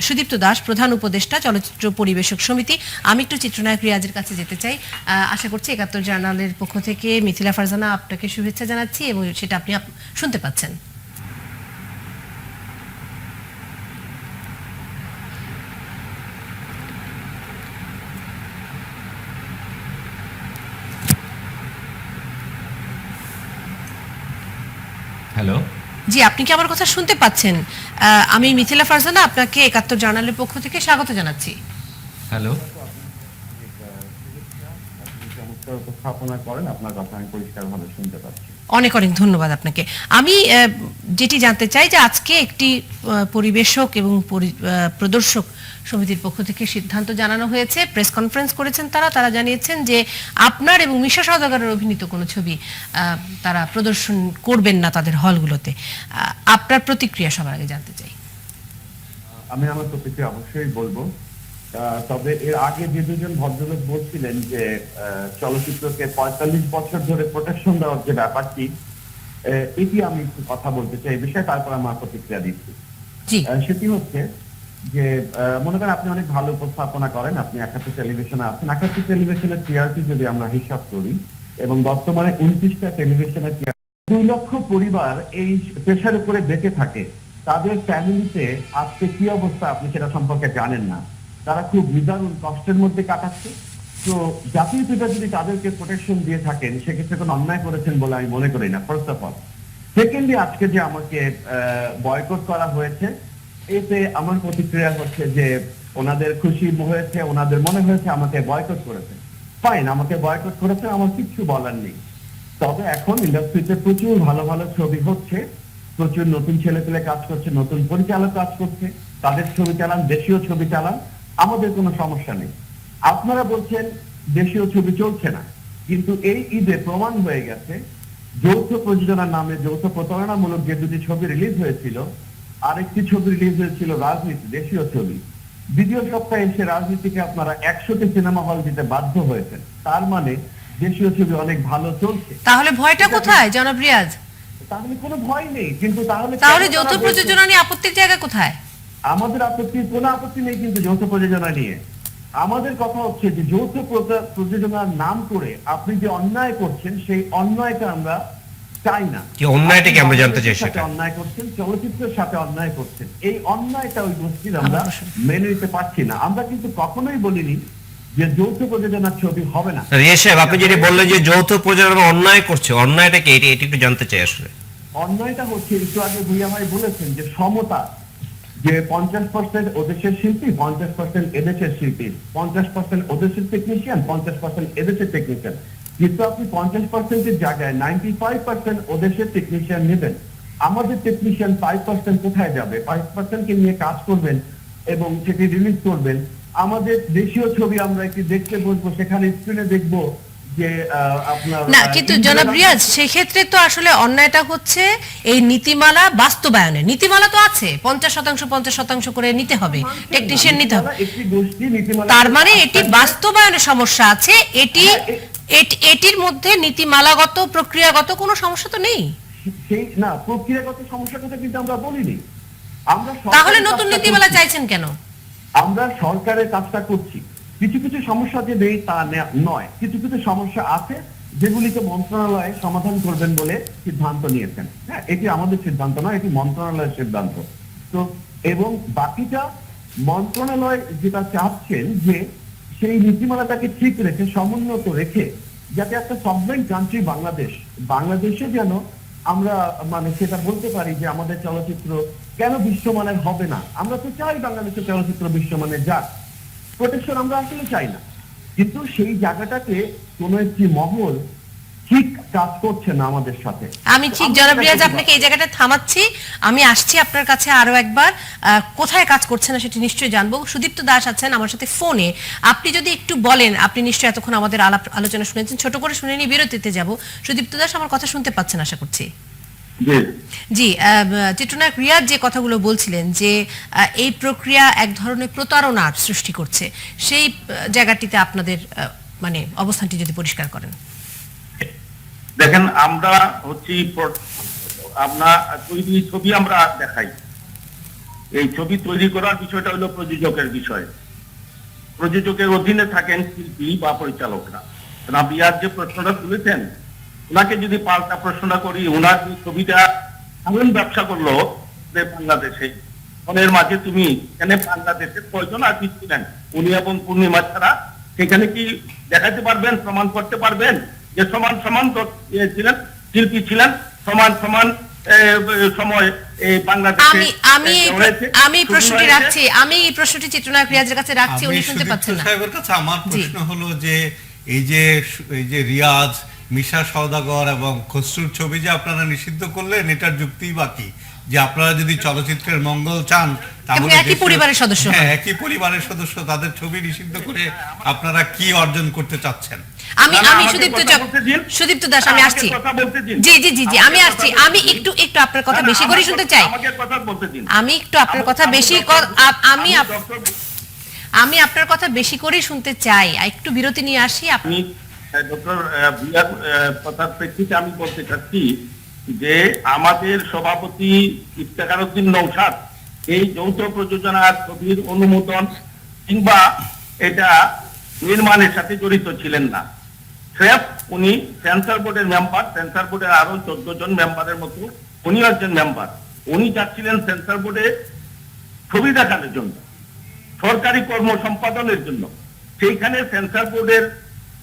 সুদীপ্ত দাস, প্রধান উপদেষ্টা চলচ্চিত্র পরিবেশক সমিতি। আমি একটু চিত্রনায়ক রিয়াজের কাছে যেতে চাই। আশা করছি ৭১ জার্নালের পক্ষ থেকে মিথিলা ফারজানা আপনাকে শুভেচ্ছা জানাচ্ছি এবং সেটা আপনি শুনতে পাচ্ছেন। হ্যালো, জি, আপনি কি আমার কথা শুনতে পাচ্ছেন? আমি মিথিলা ফারজানা আপনাকে ৭১ জার্নালের পক্ষ থেকে স্বাগত জানাচ্ছি। হ্যালো, উপস্থাপনা করেন, আপনার কথা আমি পরিষ্কারভাবে শুনতে পাচ্ছি। অনেক অনেক ধন্যবাদ আপনাকে। আমি যেটি জানতে চাই যে আজকে একটি পরিবেশক এবং প্রদর্শক সমিতির পক্ষ থেকে সিদ্ধান্ত জানানো হয়েছে, প্রেস কনফারেন্স করেছেন তারা জানিয়েছেন যে আপনার এবং মিশা সওদাগরের অভিনীত কোনো ছবি তারা প্রদর্শন করবেন না তাদের হলগুলোতে। আপনার প্রতিক্রিয়া সবার আগে জানতে চাই। আমি আমার প্রতিক্রিয়া অবশ্যই বলবো, তবে এর আগে যে দুজন ভদ্রলোক বলছিলেন যে চলচ্চিত্রকে ৪৫ বছর ধরে প্রোটেকশন দেওয়ার যে ব্যাপারটি, এটি আমি একটু কথা বলতে চাই এই বিষয়ে, তারপর আমার প্রতিক্রিয়া দিচ্ছি। সেটি হচ্ছে যে মনে করেন আপনি অনেক ভালো উপস্থাপনা করেন, আপনি ৭১ টেলিভিশনে আছেন। ৭১ টেলিভিশনের টিআরপি যদি আমরা হিসাব করি এবং বর্তমানে ২৯টা টেলিভিশনের ২ লক্ষ পরিবার এই পেশার উপরে বেঁচে থাকে, তাদের ফ্যামিলিতে আজকে কি অবস্থা আপনি সেটা সম্পর্কে জানেন না। তারা খুব নিদারুণ কষ্টের মধ্যে কাটাচ্ছে। তো জাতীয় পিতা যদি তাদেরকে প্রোটেকশন দিয়ে থাকেন, সেক্ষেত্রে কোনো অন্যায় করেছেন বলে আমি মনে করি না, ফার্স্ট অফ অল। সেকেন্ডলি, আজকে যে আমাকে বয়কট করা হয়েছে, এতে আমার প্রতিক্রিয়া হচ্ছে যে ওনাদের খুশি হয়েছে, ওনাদের মনে হয়েছে আমাকে বয়কট করেছে। ফাইন, আমাকে বয়কট করেছে, আমার কিচ্ছু বলার নেই। তবে এখন ইন্ডাস্ট্রিতে প্রচুর ভালো ভালো ছবি হচ্ছে, প্রচুর নতুন ছেলেপেলে কাজ করছে, নতুন পরিচালক কাজ করছে, তাদের ছবি চালান, দেশীয় ছবি চালান, আমাদের কোনো সমস্যা নেই। আপনারা বলছেন দেশীয় ছবি চলছে না, কিন্তু এই ঈদে প্রমাণ হয়ে গেছে যৌথ প্রযোজনার নামে যৌথ প্রতারণামূলক যে দুটি ছবি রিলিজ হয়েছিল, আরেকটি ছবি রিলিজ হয়েছিল রাজনীতি, দেশীয় ছবি। দ্বিতীয় সপ্তাহে এসে রাজনীতিকে আপনারা ১০০টি সিনেমা হল দিতে বাধ্য হয়েছেন। তার মানে দেশীয় ছবি অনেক ভালো চলছে। তাহলে ভয়টা কোথায় জনাব রিয়াজ? তাহলে কোনো ভয় নেই, কিন্তু তাহলে যৌথ প্রযোজনা নিয়ে আপত্তির জায়গা কোথায়? আমাদের কোনো আপত্তি নেই কিন্তু যৌথ প্রযোজনা নিয়ে। আমাদের কথা হচ্ছে যে যৌথ প্রযোজনার নাম করে আপনি যে অন্যায় করছেন, সেই অন্যায়টা আমরা চাই না। অন্যায়টাকে আমরা জানতে চাই। সেটা অন্যায় করছেন, চলচ্চিত্রের সাথে অন্যায় করছেন, এই অন্যায়টা ওই গোষ্ঠীর আমরা মেনে নিতে পারছি না। আমরা কিন্তু কখনোই বলিনি যে যৌথ প্রযোজনার ছবি হবে না। রিয়াজ সাহেব, আপনি যেটা বললেন যে যৌথ প্রযোজনা অন্যায় করছে, অন্যায়টাকে এটি একটু জানতে চাই। আসলে অন্যায়টা হচ্ছে, একটু আগে ভুইয়া ভাই বলেছেন যে সমতা, যে ৫০% ওদেশের শিল্পী, ৫০% এদেশের শিল্পী, ৫০% ওদেশের টেকনিশিয়ান, ৫০% এদেশের টেকনিশিয়ান। কিন্তু আপনি ৫০%-এর জায়গায় ৯৫% ওদেশের টেকনিশিয়ান নেবেন। আমাদের টেকনিশিয়ান ৫% কোথায় যাবে? ৫%কে নিয়ে কাজ করবেন এবং সেটি রিলিজ করবেন। আমাদের দেশীয় ছবি আমরা একটি দেখতে বসবো, সেখানে স্ক্রিনে দেখবো যে আপনার না, কিন্তু জনাব রিয়াজ, সেই ক্ষেত্রে তো আসলে অন্যায়টা হচ্ছে এই নীতিমালা বাস্তবায়নে। নীতিমালা তো আছে, ৫০% করে নিতে হবে, টেকনিশিয়ান নিতে হবে। তার মানে এটি বাস্তবায়নের সমস্যা আছে। এটির মধ্যে নীতিমালাগত প্রক্রিয়াগত কোনো সমস্যা তো নেই। সেই না, প্রক্রিয়াগত সমস্যার কথা কিন্তু আমরা বলিনি। আমরা তাহলে নতুন নীতিমালা চাইছেন কেন? আমরা সরকারের কাজটা করছি। কিছু কিছু সমস্যা যে নেই তা নয়, কিছু কিছু সমস্যা আছে যেগুলিকে মন্ত্রণালয় সমাধান করবেন বলে সিদ্ধান্ত নিয়েছেন। হ্যাঁ, এটি আমাদের সিদ্ধান্ত নয়, এটি মন্ত্রণালয়ের সিদ্ধান্ত। তো এবং বাকিটা মন্ত্রণালয় যেটা চাচ্ছেন যে সেই নীতিমালাটাকে ঠিক রেখে, সমুন্নত রেখে, যাতে একটা সভরেন কান্ট্রি বাংলাদেশে যেন আমরা মানে সেটা বলতে পারি যে আমাদের চলচ্চিত্র কেন বিশ্বমানের হবে না। আমরা তো চাই বাংলাদেশের চলচ্চিত্র বিশ্বমানের যাক, প্রোটেকশন আমরা আসলে চাই না, কিন্তু সেই জায়গাটাতে কোন একটি মহল ঠিক কাজ করছে না আমাদের সাথে। আমি ঠিক জনাব রিয়াজ আপনাকে এই জায়গাটা থামাচ্ছি, আমি আসছি আপনার কাছে আরো একবার। কোথায় কাজ করছে না সেটি নিশ্চয়ই জানবো। সুদীপ্ত দাস আছেন আমার সাথে ফোনে, আপনি যদি একটু বলেন। আপনি নিশ্চয়ই এতক্ষণ আমাদের আলোচনা শুনেছেন, ছোট করে শুনে নিয়ে বিরতিতে যাব। সুদীপ্ত দাস, আমার কথা শুনতে পাচ্ছেন আশা করছি? জি, চিত্রনায়ক রিয়াজ যে কথাগুলো বলছিলেন যে এই প্রক্রিয়া এক ধরনের প্রতারণার সৃষ্টি করছে, সেই জায়গাটিতে আপনাদের মানে অবস্থানটি যদি পরিষ্কার করেন। দেখেন, আমরা হচ্ছে আমরা তৈরি ছবি আমরা দেখাই, এই ছবি তৈরি করার বিষয়টা হলো প্রযোজকের বিষয়। প্রযোজকের অধীনে থাকেন শিল্পী বা পরিচালকরা। রাবিয়ার যে প্রশ্নটা তুলেছেন, ওনাকে যদি পাল্টা প্রশ্নটা করি, ওনার যে ছবিটা এমন ব্যবসা করলো যে বাংলাদেশে, ফোনের মাঝে তুমি এখানে বাংলাদেশের কয়জন আর্টিস্ট ছিলেন, উনি এবং পূর্ণিমা ছাড়া, সেখানে কি দেখাতে পারবেন, প্রমাণ করতে পারবেন যে সমান সমান ছিলেন, শিল্পী ছিলেন, সমান সমান সময় এই বাংলাদেশে আমি প্রশ্নটি রাখছি, আমি এই প্রশ্নটি চিত্রনায়ক রিয়াজের কাছে রাখছি, উনি শুনতে পাচ্ছেন না। সাহেবের কাছে আমার প্রশ্ন হলো যে এই যে রিয়াজ, মিশা সওদাগর এবং খসরুর ছবি যে আপনারা নিষিদ্ধ করলেন, এটার যুক্তি বাকি যে আপনারা যদি চলচ্চিত্রের মঙ্গল চান তাহলে একই পরিবারের সদস্য, হ্যাঁ একই পরিবারের সদস্য, তাদের ছবি নিষিদ্ধ করে আপনারা কি অর্জন করতে চাচ্ছেন? আমি সুদীপ্ত দাস, আমি আসছি। জি জি জি জি, আমি আসছি। আমি একটু আপনার কথা বেশি করে শুনতে চাই। আমি একটু আপনার কথা বেশি আমি আপনার কথা বেশি করে শুনতে চাই। একটু বিরতি নিয়ে আসি। আমি ডক্টর ভিয়ার কথার প্রেক্ষিতে আমি বলতে চাচ্ছি যে আমাদের সভাপতি ইফতেখার উদ্দিন নওশাদ এই যৌথ প্রযোজনার ছবির অনুমোদন কিংবা এটা নির্মাণের সাথে জড়িত ছিলেন না। স্রেফ উনি সেন্সর বোর্ডের মেম্বার, সেন্সর বোর্ডের আরো 14 জন মেম্বারের মতো উনিও একজন মেম্বার। উনি যাচ্ছিলেন সেন্সর বোর্ডে ছবি দেখানোর জন্য, সরকারি কর্ম সম্পাদনের জন্য। সেইখানে সেন্সর বোর্ডের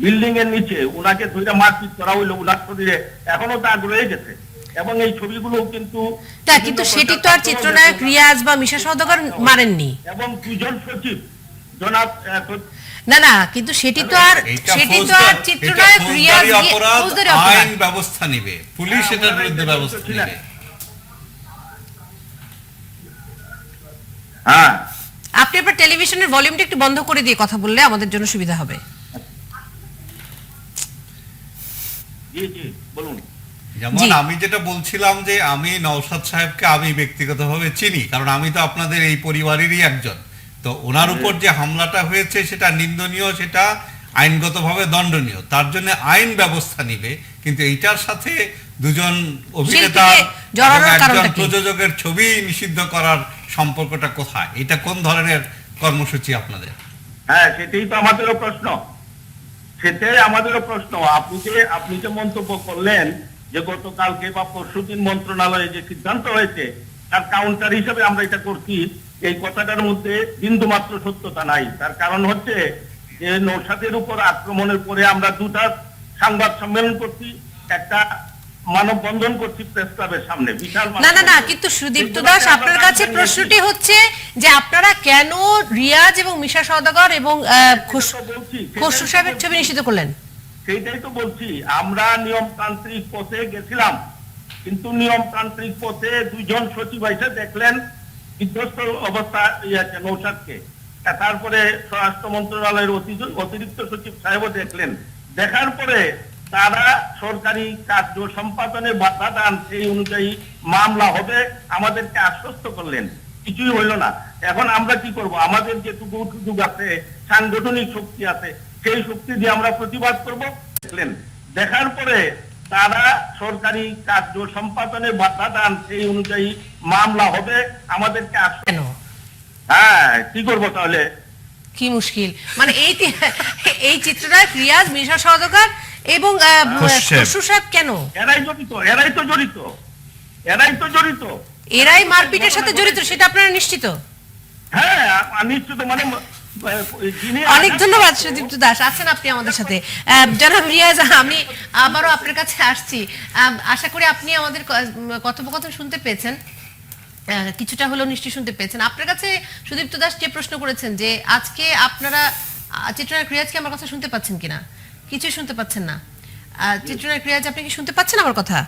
বিল্ডিং এর নিচে উনাকে ধরে মারপিট করা হইলো, উনার শরীরে এখনো দাগ রয়ে গেছে। এবং এই ছবিগুলো কিন্তু সেটি তো আর চিত্রনায়ক রিয়াজ বা মিশা সওদাগর মারেননি, এবং দুজন সচিব জনাব না না, কিন্তু সেটি তো আর চিত্রনায়ক রিয়াজ আইন ব্যবস্থা নেবে, পুলিশ এটার বিরুদ্ধে ব্যবস্থা নেবে। হ্যাঁ, আপনি আপনার টেলিভিশনের ভলিউমটা একটু বন্ধ করে দিয়ে কথা বললে আমাদের জন্য সুবিধা হবে। জি জি বলুন। যেমন আমি যেটা বলছিলাম যে আমি নওশাদ সাহেবকে আমি ব্যক্তিগতভাবে চিনি, কারণ আমি তো আপনাদের এই পরিবারেরই একজন। তো ওনার উপর যে হামলাটা হয়েছে সেটা নিন্দনীয়, সেটা আইনগতভাবে দণ্ডনীয়, তার জন্য আইন ব্যবস্থা নিবে। কিন্তু এইটার সাথে দুজন অভিনেতা একজন প্রযোজকের ছবি নিষিদ্ধ করার সম্পর্কটা কোথায়? এটা কোন ধরনের কর্মসূচি আপনাদের? হ্যাঁ, সেটাই তো আমাদেরও প্রশ্ন, সেটাই আমাদেরও প্রশ্ন। আপনি যে মন্তব্য করলেন যে গতকালকে বা পরশুদিন মন্ত্রণালয়ে যে সিদ্ধান্ত হয়েছে তার কাউন্টার হিসেবে আমরা এটা করছি, এই কথাটার মধ্যে বিন্দু মাত্র সত্যতা নাই। তার কারণ হচ্ছে যে নওশাদের উপর আক্রমণের পরে আমরা দুটা সংবাদ সম্মেলন করছি, একটা মানববন্ধন করছি প্রেস ক্লাবের সামনে, বিশাল। না, কিন্তু সুদীপ্ত দাস, আপনার কাছে প্রশ্নটি হচ্ছে যে আপনারা কেন রিয়াজ এবং মিশা সওদাগর এবং খসরু সাহেবের ছবি নিষিদ্ধ করলেন? সেইটাই তো বলছি, আমরা নিয়মতান্ত্রিক পথে গেছিলাম, কিন্তু নিয়মতান্ত্রিক পথে দুইজন সচিব এসে দেখলেন বিধ্বস্ত অবস্থা নওশাদকে। তারপরে স্বরাষ্ট্র মন্ত্রণালয়ের অতিরিক্ত সচিব সাহেবও দেখলেন। দেখার পরে তারা সরকারি কার্য সম্পাদনে বাধা দান, সেই অনুযায়ী মামলা হবে আমাদেরকে আশ্বস্ত করলেন। কিছুই হইল না। এখন আমরা কি করব? আমাদের যেটুকু সুযোগ আছে, সাংগঠনিক শক্তি আছে, সেই শক্তি দিয়ে আমরা প্রতিবাদ করব। দেখলেন, দেখার পরে তারা সরকারি কার্য সম্পাদনে বাধা দান, সেই অনুযায়ী মামলা হবে আমাদেরকে আশ্বস্ত। হ্যাঁ, কি করবো তাহলে? কি মুশকিল, মানে এই চিত্রনায়ক রিয়াজ, মিশা সওদাগর এবং খসরু সাহেব কেন? এরাই তো জড়িত। এরাই মারপিটের সাথে জড়িত, সেটা আপনারা নিশ্চিত? হ্যাঁ, নিশ্চিত। মানে অনেক ধন্যবাদ সুদীপ্ত দাস, আছেন আপনি আমাদের সাথে। জনাব রিয়াজ, আমি আবারও আপনার কাছে আসছি। আশা করি আপনি আমাদের কথোপকথন শুনতে পেয়েছেন, কিছুটা হলেও নিশ্চয়ই শুনতে পেয়েছেন। আপনার কাছে সুদীপ্ত দাস যে প্রশ্ন করেছেন যে আজকে আপনারা চিত্রনায়ক রিয়াজকে আমার কথা শুনতে পাচ্ছেন কিনা, কিছুই শুনতে পাচ্ছেন না। চিত্রনায়ক রিয়াজ, আপনি কি শুনতে পাচ্ছেন আমার কথা?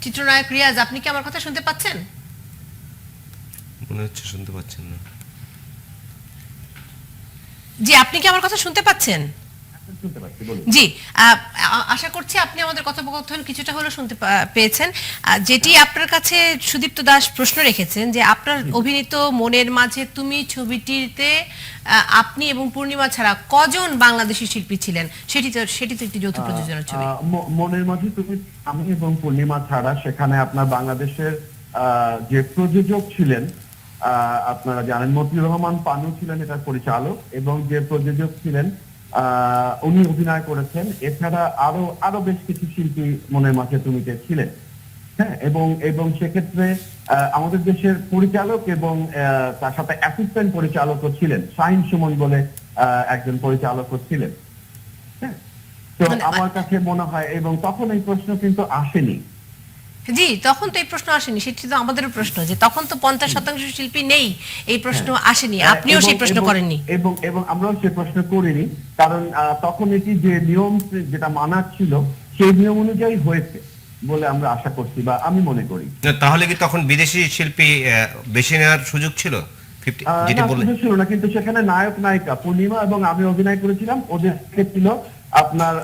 চিত্রনায়ক রিয়াজ, আপনি কি আমার কথা শুনতে পাচ্ছেন? মনে হচ্ছে শুনতে পাচ্ছেন না। জি, আপনি কি আমার কথা শুনতে পাচ্ছেন? শুনতে পাচ্ছি, বলুন। জি, আশা করছি আপনি আমাদের কথোপকথন কিছুটা হলেও শুনতে পেয়েছেন। যেটি আপনার কাছে সুদীপ্ত দাস প্রশ্ন রেখেছেন যে আপনার অভিনীত মনের মাঝে তুমি ছবিটিতে আপনি এবং পূর্ণিমা ছাড়া কজন বাংলাদেশি শিল্পী ছিলেন, সেটি তো একটি যৌথ প্রযোজনার ছবি। মনের মাঝে তুমি আমি এবং পূর্ণিমা ছাড়া সেখানে আপনার বাংলাদেশের যে প্রযোজক ছিলেন, আপনারা জানেন মতিউর রহমান পানু ছিলেন এটার পরিচালক, এবং যে প্রযোজক ছিলেন উনি অভিনয় করেছেন। এছাড়া আরো বেশ কিছু শিল্পী মনের মাঝে তুমিতে ছিলেন। হ্যাঁ, এবং সেক্ষেত্রে আমাদের দেশের পরিচালক এবং তার সাথে অ্যাসিস্ট্যান্ট পরিচালকও ছিলেন, শাহিন সুমন বলে একজন পরিচালকও ছিলেন। হ্যাঁ, তো আমার কাছে মনে হয়, এবং তখন এই প্রশ্ন কিন্তু আসেনি। জি, তখন তো এই প্রশ্ন আসেনি, সেটি তো আমাদেরও প্রশ্ন যে তখন তো 50% শিল্পী নেই, এই প্রশ্ন আসেনি, আপনিও সেই প্রশ্ন করেননি। এবং আমরাও সে প্রশ্ন করিনি, কারণ তখন এটি যে নিয়ম যেটা মানা ছিল সেই নিয়ম অনুযায়ী হয়েছে বলে আমরা আশা করছি বা আমি মনে করি। না, তাহলে কি তখন বিদেশি শিল্পী বেশি নেওয়ার সুযোগ ছিল? 50 যেটা না, বললেন সুযোগ ছিল না, কিন্তু সেখানে নায়ক নায়িকা পূর্ণিমা এবং আমি অভিনয় করেছিলাম। ওদের ছিল আপনার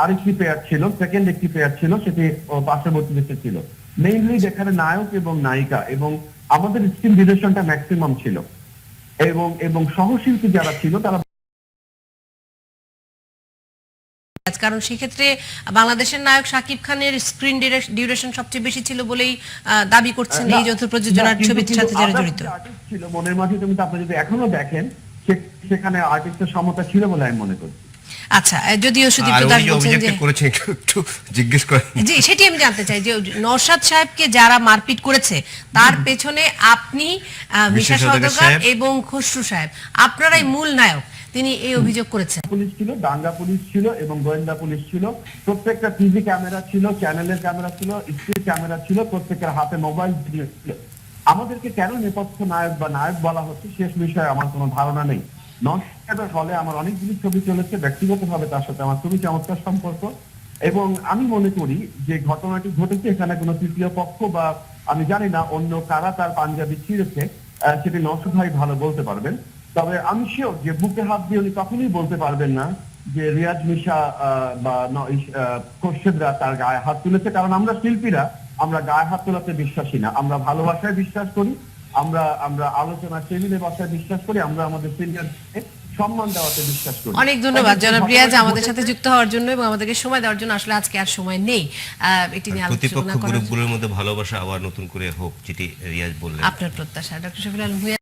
আরেকটি পেয়ার ছিল, সেকেন্ড একটি পেয়ার ছিল, সেটি পার্শ্ববর্তী দেশে ছিল। মেইনলি যেখানে নায়ক এবং নায়িকা, এবং আমাদের স্ক্রিন ডিউরেশনটা ম্যাক্সিমাম ছিল, এবং সহশিল্পী যারা ছিল তারা, কারণ সেক্ষেত্রে বাংলাদেশের নায়ক শাকিব খানের স্ক্রিন ডিউরেশন সবচেয়ে বেশি ছিল বলেই দাবি করছেন এই যৌথ প্রযোজনার ছবিটির সাথে যারা জড়িত ছিল মনের মাঝে তুমি, আপনি যদি এখনো দেখেন সেখানে আর্টিস্টের সমতা ছিল বলে আমি মনে করি। আচ্ছা, যদিও সুদীপ্ত আর দাস ওই যে বলছেন যে অভিযোগটা করেছে একটু জিজ্ঞেস করেন। জি, সেটি আমি জানতে চাই যে নওশাদ সাহেবকে যারা মারপিট করেছে তার পেছনে আপনি, মিশা সওদাগর এবং খসরু সাহেব, আপনারাই মূল নায়ক, তিনি এই অভিযোগ করেছেন। পুলিশ ছিল, দাঙ্গা পুলিশ ছিল এবং গোয়েন্দা পুলিশ ছিল, প্রত্যেকটা টিভি ক্যামেরা ছিল, চ্যানেলের ক্যামেরা ছিল, স্ট্রিট ক্যামেরা ছিল, প্রত্যেকের হাতে মোবাইল ছিল। আমাদেরকে কেন নেপথ্য নায়ক বা নায়ক বলা হচ্ছে শেষ বিষয়ে আমার কোনো ধারণা নেই। নওশাদের হলে আমার অনেকগুলি ছবি চলেছে, ব্যক্তিগতভাবে তার সাথে আমার খুবই চমৎকার সম্পর্ক, এবং আমি মনে করি যে ঘটনাটি ঘটেছে এখানে কোনো তৃতীয় পক্ষ বা আমি জানি না অন্য কারা তার পাঞ্জাবি ছিঁড়েছে, সেটি নওশাদ ভাই ভালো বলতে পারবেন। তবে আমি শিওর যে বুকে হাত দিয়ে উনি কখনোই বলতে পারবেন না যে রিয়াজ, মিশা বা খোরশেদরা তার গায়ে হাত তুলেছে, কারণ আমরা শিল্পীরা আমরা গায়ে হাত তোলাতে বিশ্বাসী না, আমরা ভালোবাসায় বিশ্বাস করি, আমরা আলোচনা টেবিলে বসায় বিশ্বাস করি, আমরা আমাদের সিনিয়রকে সম্মান দেওয়াতে বিশ্বাস করি। অনেক ধন্যবাদ জনাব রিয়াজ আমাদের সাথে যুক্ত হওয়ার জন্য এবং আমাদেরকে সময় দেওয়ার জন্য। আসলে আজকে আর সময় নেই এটি নিয়ে প্রতিপক্ষ আলোচনা করার। গ্রুপগুলোর মধ্যে ভালোবাসা আবার নতুন করে হোক, যেটি রিয়াজ বললেন। আপনার প্রত্যাশা। ডক্টর শফিউল আলম ভূঁইয়া।